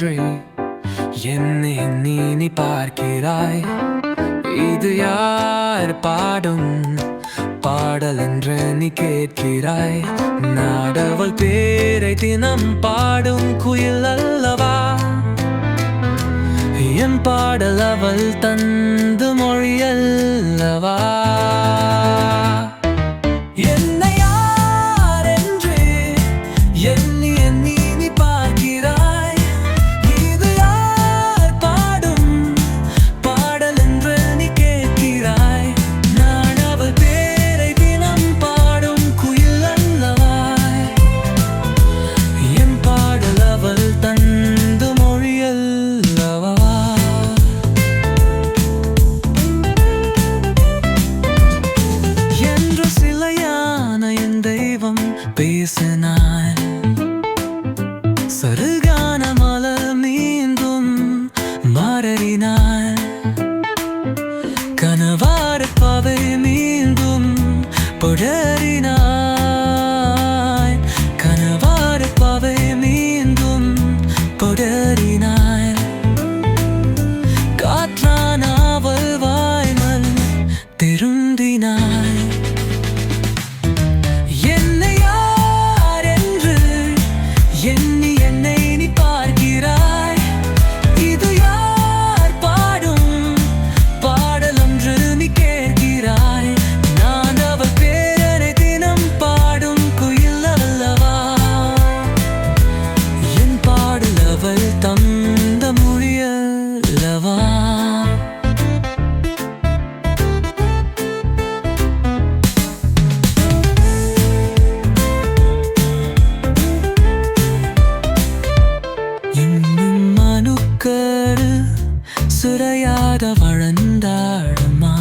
என்று என்னை நீ பார்க்கிறாய். இது யார் பாடும் பாடல் என்று நீ கேட்கிறாய். நாடவள் பேரை தினம் பாடும் குயில் அல்லவா? என் பாடல் அவள் தந்து மொழி அல்லவா? என்னை யார் என்று எண்ணி எண்ணி நீ பார்க்கிறாய். இது யார் பாடும் பாடல் என்று நீ கேட்கிறாய். நான் அவள் பேரை தினம் பாடும் குயில் அல்லவா? என் பாடல் அவள் தந்து மொழி அல்லவா? என்று சிலையான என் தெய்வம் பேசினாய். சருகான மலர் மீண்டும் மலரினாய். கனவார பாவை மீண்டும் படரினாய். கனவார பாவை மீண்டும் படரினாய். காற்றான அவள் வாய்மல் திருந்தினாய். என்னை யார் என்று எண்ணி என்னை நீ பார்க்கிறாய். இது யார் பாடும் பாடல் என்று நீ கேட்கிறாய். நான் அவள் பேரை தினம் பாடும் குயில் அல்லவா? என் பாடல் அவள் தந்த மொழி அல்லவா? இன்னும் மனுக்கரு சுரையாக வளர்ந்தாடுமா?